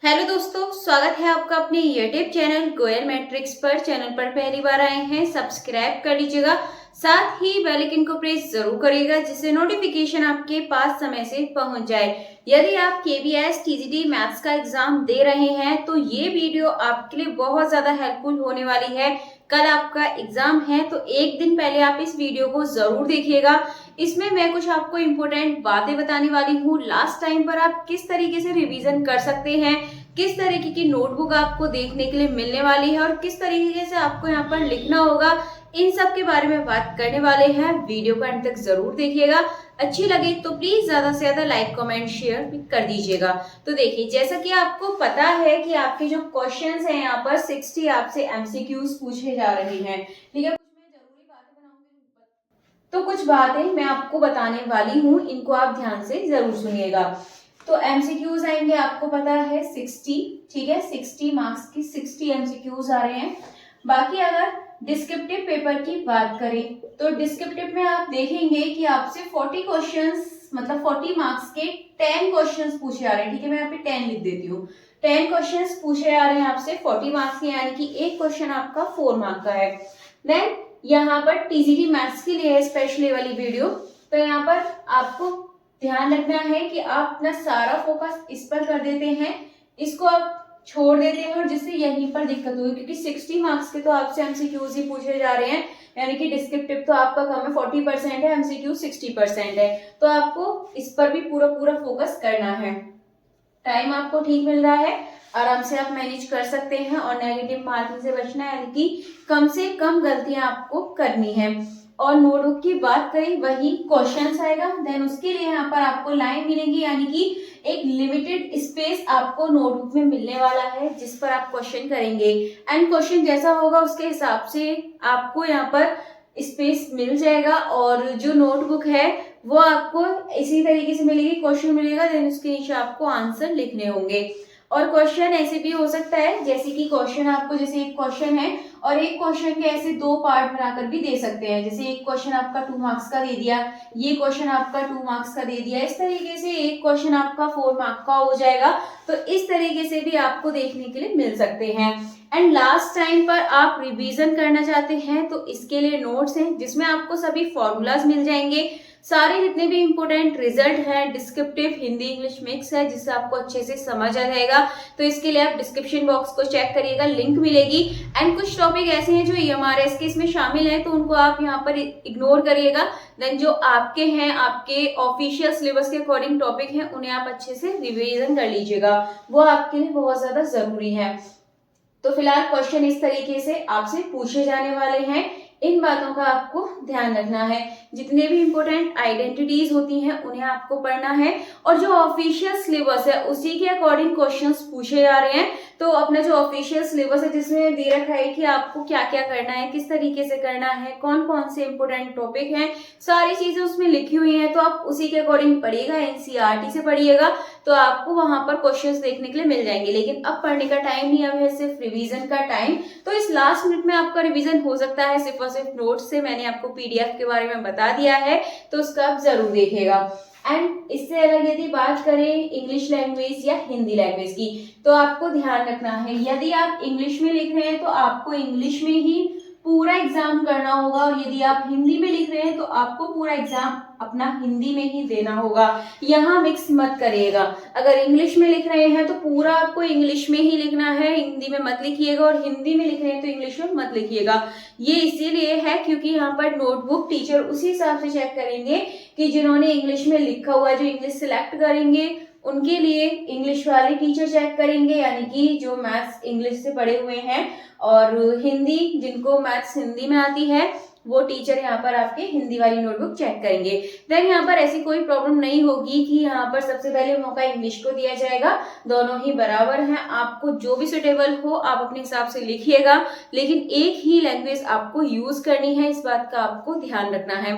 Hello दोस्तों, स्वागत है आपका अपने यूट्यूब चैनल गोयल मैट्रिक्स पर। चैनल पर पहली बार आए हैं, सब्सक्राइब कर लीजिएगा, साथ ही बेल आइकन को प्रेस जरूर करिएगा जिससे नोटिफिकेशन आपके पास समय से पहुंच जाए। यदि आप केबीएस टीजीटी मैथ्स का एग्जाम दे रहे हैं तो ये वीडियो आपके लिए बहुत ज्यादा हेल्पफुल होने वाली है। कल आपका एग्जाम है तो एक दिन पहले आप इस वीडियो को जरूर देखिएगा। इसमें मैं कुछ आपको इम्पोर्टेंट बातें बताने वाली हूँ। लास्ट टाइम पर आप किस तरीके से रिवीजन कर सकते हैं, किस तरीके की नोटबुक आपको देखने के लिए मिलने वाली है और किस तरीके से आपको यहाँ पर लिखना होगा, इन सब के बारे में बात करने वाले हैं। वीडियो को अंत तक जरूर देखिएगा। अच्छी लगे तो प्लीज ज्यादा से ज्यादा लाइक कमेंट शेयर भी कर दीजिएगा। तो देखिए, जैसा कि आपको पता है कि आपके जो क्वेश्चंस हैं यहाँ पर 60 आपसे एमसीक्यूज पूछे जा रहे हैं। ठीक है, कुछ मैं जरूरी बातें बनाऊंगी तो कुछ बातें मैं आपको बताने वाली हूँ, इनको आप ध्यान से जरूर सुनिएगा। तो एमसीक्यूज आएंगे, आपको पता है 60। ठीक है, 60 मार्क्स की 60 एमसीक्यूज आ रहे हैं। बाकी अगर डिस्क्रिप्टिव पेपर की बात करें तो डिस्क्रिप्टिव में आप देखेंगे कि आपसे 40 क्वेश्चंस मतलब 40 मार्क्स के 10 क्वेश्चंस पूछे आ रहे हैं। ठीक है, मैं यहाँ पे 10 लिख देती हूँ। 10 क्वेश्चंस पूछे आ रहे हैं आपसे 40 मार्क्स के, यानी कि एक क्वेश्चन आपका 4 मार्क का है। देन यहाँ पर टीजीटी मैथ्स के लिए है स्पेशली वाली वीडियो। तो यहाँ पर आपको ध्यान रखना है कि आप अपना सारा फोकस इस पर कर देते हैं, इसको आप छोड़ देते हैं, और जिससे यहीं पर दिक्कत होगी क्योंकि 60 मार्क्स के तो आपसे एमसीक्यूज ही पूछे जा रहे हैं, यानी कि डिस्क्रिप्टिव तो आपका कम है, 40% है, एमसीक्यू 60% है। तो आपको इस पर भी पूरा फोकस करना है। टाइम आपको ठीक मिल रहा है, आराम से आप मैनेज कर सकते हैं और नेगेटिव मार्किंग से बचना है, यानी कि कम से कम गलतियां आपको करनी है। और नोटबुक की बात करें, वही क्वेश्चंस आएगा। देन उसके लिए यहाँ पर आपको लाइन मिलेंगी, यानी कि एक लिमिटेड स्पेस आपको नोटबुक में मिलने वाला है जिस पर आप क्वेश्चन करेंगे। एंड क्वेश्चन जैसा होगा उसके हिसाब से आपको यहाँ पर स्पेस मिल जाएगा, और जो नोटबुक है वो आपको इसी तरीके से मिलेगी, क्वेश्चन मिलेगा, देन उसके नीचे आपको आंसर लिखने होंगे। और क्वेश्चन ऐसे भी हो सकता है जैसे कि क्वेश्चन आपको, जैसे एक क्वेश्चन है और एक क्वेश्चन के ऐसे दो पार्ट बनाकर भी दे सकते हैं। जैसे एक क्वेश्चन आपका 2 मार्क्स का दे दिया, ये क्वेश्चन आपका 2 मार्क्स का दे दिया, इस तरीके से एक क्वेश्चन आपका 4 मार्क का हो जाएगा। तो इस तरीके से भी आपको देखने के लिए मिल सकते हैं। एंड लास्ट टाइम पर आप रिवीजन करना चाहते हैं तो इसके लिए नोट्स हैं जिसमें आपको सभी फॉर्मूलाज मिल जाएंगे, सारे जितने भी इंपोर्टेंट रिजल्ट है, डिस्क्रिप्टिव हिंदी इंग्लिश मिक्स है जिससे आपको अच्छे से समझ आ जाएगा। तो इसके लिए आप डिस्क्रिप्शन बॉक्स को चेक करिएगा, लिंक मिलेगी। एंड कुछ टॉपिक ऐसे हैं जो ईएमआरएस के इसमें शामिल हैं तो उनको आप यहाँ पर इग्नोर करिएगा। देन जो आपके हैं, आपके ऑफिशियल सिलेबस के अकॉर्डिंग टॉपिक हैं, उन्हें आप अच्छे से रिवीजन कर लीजिएगा, वो आपके लिए बहुत ज्यादा जरूरी है। तो फिलहाल क्वेश्चन इस तरीके से आपसे पूछे जाने वाले हैं, इन बातों का आपको ध्यान रखना है। जितने भी इंपॉर्टेंट आइडेंटिटीज होती हैं उन्हें आपको पढ़ना है, और जो ऑफिशियल सिलेबस है उसी के अकॉर्डिंग क्वेश्चंस पूछे जा रहे हैं। तो अपना जो ऑफिशियल सिलेबस है जिसमें दे रखा है कि आपको क्या क्या करना है, किस तरीके से करना है, कौन कौन से इंपोर्टेंट टॉपिक हैं, सारी चीजें उसमें लिखी हुई हैं। तो आप उसी के अकॉर्डिंग पढ़िएगा, एनसीईआरटी से पढ़िएगा, तो आपको वहां पर क्वेश्चंस देखने के लिए मिल जाएंगे। लेकिन अब पढ़ने का टाइम नहीं, अब है सिर्फ रिवीजन का टाइम। तो इस लास्ट मिनट में आपका रिवीजन हो सकता है सिर्फ और सिर्फ नोट्स से। मैंने आपको पीडीएफ के बारे में बता दिया है तो उसका आप जरूर देखिएगा। एंड इससे अलग यदि बात करें इंग्लिश लैंग्वेज या हिंदी लैंग्वेज की, तो आपको ध्यान रखना है, यदि आप इंग्लिश में लिख रहे हैं तो आपको इंग्लिश में ही पूरा एग्जाम करना होगा, और यदि आप हिंदी में लिख रहे हैं तो आपको पूरा एग्जाम अपना हिंदी में ही देना होगा। यहाँ मिक्स मत करिएगा। अगर इंग्लिश में लिख रहे हैं तो पूरा आपको इंग्लिश में ही लिखना है, हिंदी में मत लिखिएगा, और हिंदी में लिख रहे हैं तो इंग्लिश में मत लिखिएगा। ये इसीलिए है क्योंकि यहाँ पर नोटबुक टीचर उसी हिसाब से चेक करेंगे कि जिन्होंने इंग्लिश में लिखा हुआ है, जो इंग्लिश सिलेक्ट करेंगे उनके लिए इंग्लिश वाले टीचर चेक करेंगे, यानी कि जो मैथ्स इंग्लिश से पढ़े हुए हैं, और हिंदी जिनको मैथ्स हिंदी में आती है वो टीचर यहाँ पर आपके हिंदी वाली नोटबुक चेक करेंगे। देन यहाँ पर ऐसी कोई प्रॉब्लम नहीं होगी कि यहाँ पर सबसे पहले मौका इंग्लिश को दिया जाएगा, दोनों ही बराबर हैं। आपको जो भी सुटेबल हो आप अपने हिसाब से लिखिएगा, लेकिन एक ही लैंग्वेज आपको यूज करनी है, इस बात का आपको ध्यान रखना है।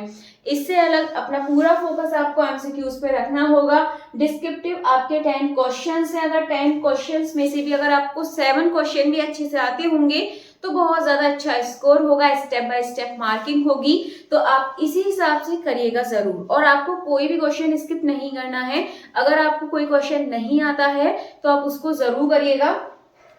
इससे अलग अपना पूरा फोकस आपको एमसीक्यूज पे रखना होगा। डिस्क्रिप्टिव आपके 10 क्वेश्चंस हैं, अगर 10 क्वेश्चंस में से भी अगर आपको 7 क्वेश्चन भी अच्छे से आते होंगे तो बहुत ज़्यादा अच्छा स्कोर होगा, स्टेप बाय स्टेप मार्किंग होगी। तो आप इसी हिसाब से करिएगा ज़रूर, और आपको कोई भी क्वेश्चन स्किप नहीं करना है। अगर आपको कोई क्वेश्चन नहीं आता है तो आप उसको ज़रूर करिएगा,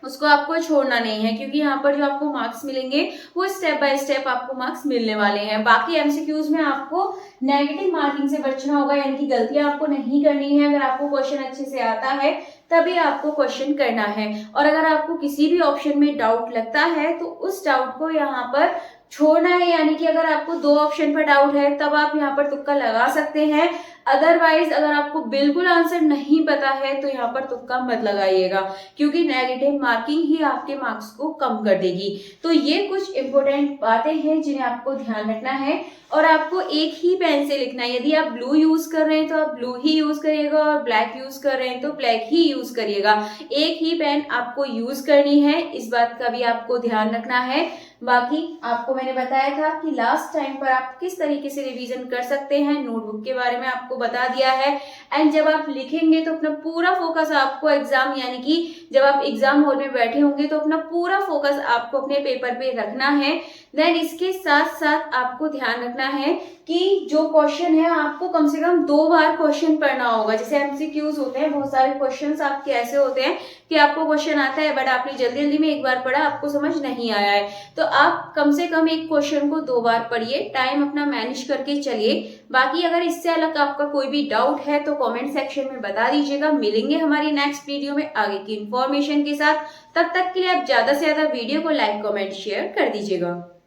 उसको आपको छोड़ना नहीं है, क्योंकि यहाँ पर जो आपको मार्क्स मिलेंगे वो स्टेप बाय स्टेप आपको मार्क्स मिलने वाले हैं। बाकी एमसीक्यूज में आपको नेगेटिव मार्किंग से बचना होगा, यानी कि गलतियां आपको नहीं करनी है। अगर आपको क्वेश्चन अच्छे से आता है तभी आपको क्वेश्चन करना है, और अगर आपको किसी भी ऑप्शन में डाउट लगता है तो उस डाउट को यहाँ पर छोड़ना है। यानी कि अगर आपको 2 ऑप्शन पर डाउट है तब आप यहाँ पर तुक्का लगा सकते हैं, अदरवाइज अगर आपको बिल्कुल आंसर नहीं पता है तो यहाँ पर तुक्का मत लगाइएगा, क्योंकि नेगेटिव मार्किंग ही आपके मार्क्स को कम कर देगी। तो ये कुछ इंपॉर्टेंट बातें हैं जिन्हें आपको ध्यान रखना है, और आपको एक ही पेन से लिखना है। यदि आप ब्लू यूज कर रहे हैं तो आप ब्लू ही यूज करिएगा, और ब्लैक यूज कर रहे हैं तो ब्लैक ही यूज करिएगा। एक ही पेन आपको यूज करनी है, इस बात का भी आपको ध्यान रखना है। बाकी आपको मैंने बताया था कि लास्ट टाइम पर आप किस तरीके से रिवीजन कर सकते हैं, नोटबुक के बारे में आपको बता दिया है। एंड जब आप लिखेंगे तो अपना पूरा फोकस आपको एग्जाम, यानी कि जब आप एग्जाम हॉल में बैठे होंगे तो अपना पूरा फोकस आपको अपने पेपर पे रखना है। देन इसके साथ साथ आपको ध्यान रखना है कि जो क्वेश्चन है आपको कम से कम 2 बार क्वेश्चन पढ़ना होगा। जैसे एमसीक्यूज होते हैं, बहुत सारे क्वेश्चंस आपके ऐसे होते हैं कि आपको क्वेश्चन आता है बट आपने जल्दी जल्दी में एक बार पढ़ा, आपको समझ नहीं आया है, तो आप कम से कम एक क्वेश्चन को 2 बार पढ़िए, टाइम अपना मैनेज करके चलिए। बाकी अगर इससे अलग आपका कोई भी डाउट है तो कमेंट सेक्शन में बता दीजिएगा। मिलेंगे हमारी नेक्स्ट वीडियो में आगे की इंफॉर्मेशन के साथ। तब तक के लिए आप ज्यादा से ज्यादा वीडियो को लाइक, कमेंट, शेयर कर दीजिएगा।